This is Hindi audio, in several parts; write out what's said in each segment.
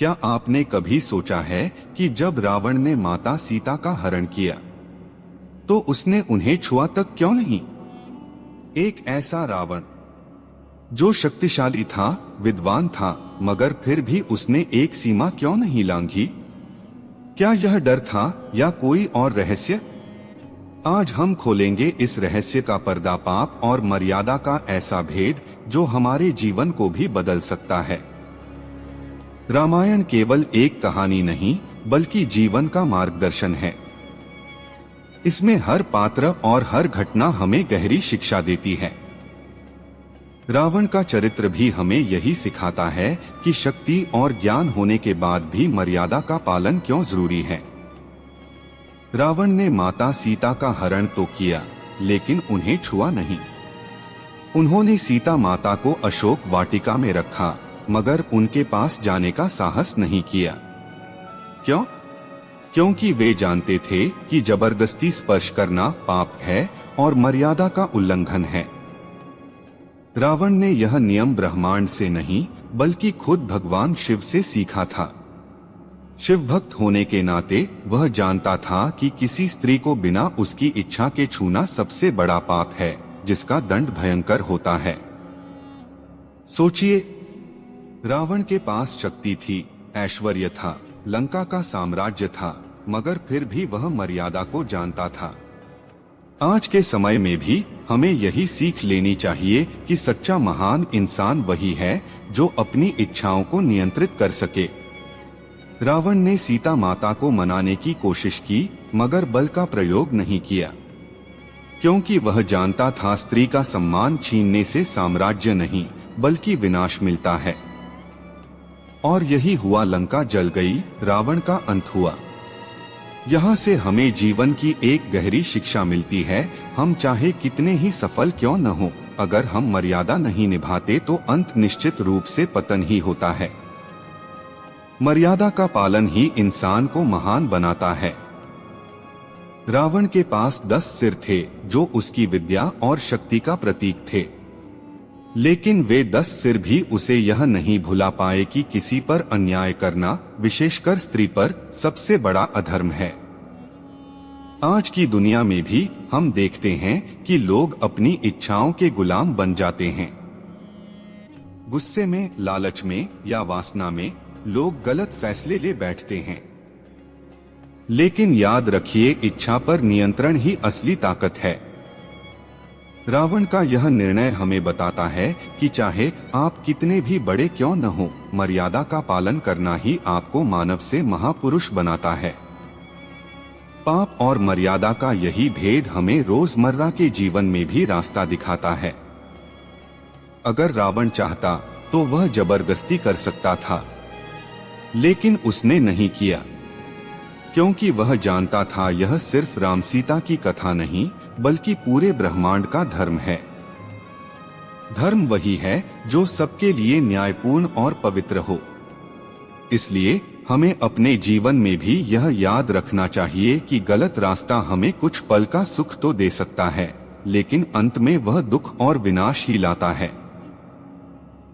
क्या आपने कभी सोचा है कि जब रावण ने माता सीता का हरण किया तो उसने उन्हें छुआ तक क्यों नहीं? एक ऐसा रावण जो शक्तिशाली था, विद्वान था, मगर फिर भी उसने एक सीमा क्यों नहीं लांघी? क्या यह डर था या कोई और रहस्य? आज हम खोलेंगे इस रहस्य का पर्दा, पाप और मर्यादा का ऐसा भेद जो हमारे जीवन को भी बदल सकता है। रामायण केवल एक कहानी नहीं बल्कि जीवन का मार्गदर्शन है। इसमें हर पात्र और हर घटना हमें गहरी शिक्षा देती है। रावण का चरित्र भी हमें यही सिखाता है कि शक्ति और ज्ञान होने के बाद भी मर्यादा का पालन क्यों जरूरी है। रावण ने माता सीता का हरण तो किया, लेकिन उन्हें छुआ नहीं। उन्होंने सीता माता को अशोक वाटिका में रखा, मगर उनके पास जाने का साहस नहीं किया। क्यों? क्योंकि वे जानते थे कि जबरदस्ती स्पर्श करना पाप है और मर्यादा का उल्लंघन है। रावण ने यह नियम ब्रह्मांड से नहीं बल्कि खुद भगवान शिव से सीखा था। शिव भक्त होने के नाते वह जानता था कि किसी स्त्री को बिना उसकी इच्छा के छूना सबसे बड़ा पाप है, जिसका दंड भयंकर होता है। सोचिए, रावण के पास शक्ति थी, ऐश्वर्य था, लंका का साम्राज्य था, मगर फिर भी वह मर्यादा को जानता था। आज के समय में भी हमें यही सीख लेनी चाहिए कि सच्चा महान इंसान वही है जो अपनी इच्छाओं को नियंत्रित कर सके। रावण ने सीता माता को मनाने की कोशिश की, मगर बल का प्रयोग नहीं किया, क्योंकि वह जानता था स्त्री का सम्मान छीनने से साम्राज्य नहीं बल्कि विनाश मिलता है। और यही हुआ, लंका जल गई, रावण का अंत हुआ। यहाँ से हमें जीवन की एक गहरी शिक्षा मिलती है। हम चाहे कितने ही सफल क्यों न हो, अगर हम मर्यादा नहीं निभाते तो अंत निश्चित रूप से पतन ही होता है। मर्यादा का पालन ही इंसान को महान बनाता है। रावण के पास 10 सिर थे जो उसकी विद्या और शक्ति का प्रतीक थे, लेकिन वे 10 सिर भी उसे यह नहीं भुला पाए कि किसी पर अन्याय करना, विशेषकर स्त्री पर, सबसे बड़ा अधर्म है। आज की दुनिया में भी हम देखते हैं कि लोग अपनी इच्छाओं के गुलाम बन जाते हैं। गुस्से में, लालच में या वासना में लोग गलत फैसले ले बैठते हैं। लेकिन याद रखिए, इच्छा पर नियंत्रण ही असली ताकत है। रावण का यह निर्णय हमें बताता है कि चाहे आप कितने भी बड़े क्यों न हो, मर्यादा का पालन करना ही आपको मानव से महापुरुष बनाता है। पाप और मर्यादा का यही भेद हमें रोजमर्रा के जीवन में भी रास्ता दिखाता है। अगर रावण चाहता तो वह जबरदस्ती कर सकता था, लेकिन उसने नहीं किया, क्योंकि वह जानता था यह सिर्फ राम सीता की कथा नहीं बल्कि पूरे ब्रह्मांड का धर्म है। धर्म वही है जो सबके लिए न्यायपूर्ण और पवित्र हो। इसलिए हमें अपने जीवन में भी यह याद रखना चाहिए कि गलत रास्ता हमें कुछ पल का सुख तो दे सकता है, लेकिन अंत में वह दुख और विनाश ही लाता है।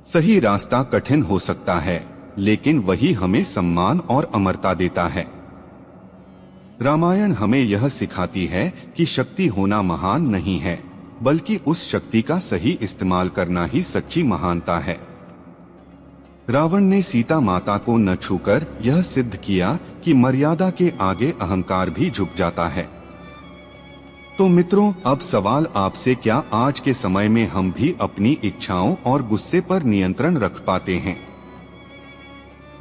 सही रास्ता कठिन हो सकता है, लेकिन वही हमें सम्मान और अमरता देता है। रामायण हमें यह सिखाती है कि शक्ति होना महान नहीं है, बल्कि उस शक्ति का सही इस्तेमाल करना ही सच्ची महानता है। रावण ने सीता माता को न छूकर यह सिद्ध किया कि मर्यादा के आगे अहंकार भी झुक जाता है। तो मित्रों, अब सवाल आपसे, क्या आज के समय में हम भी अपनी इच्छाओं और गुस्से पर नियंत्रण रख पाते हैं,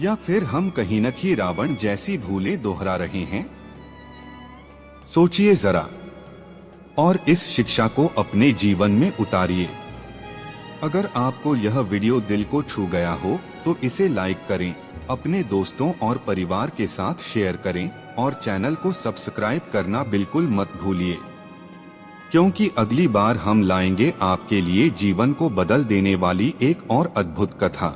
या फिर हम कहीं न कहीं रावण जैसी भूलें दोहरा रहे हैं? सोचिए जरा और इस शिक्षा को अपने जीवन में उतारिए। अगर आपको यह वीडियो दिल को छू गया हो तो इसे लाइक करें, अपने दोस्तों और परिवार के साथ शेयर करें और चैनल को सब्सक्राइब करना बिल्कुल मत भूलिए, क्योंकि अगली बार हम लाएंगे आपके लिए जीवन को बदल देने वाली एक और अद्भुत कथा।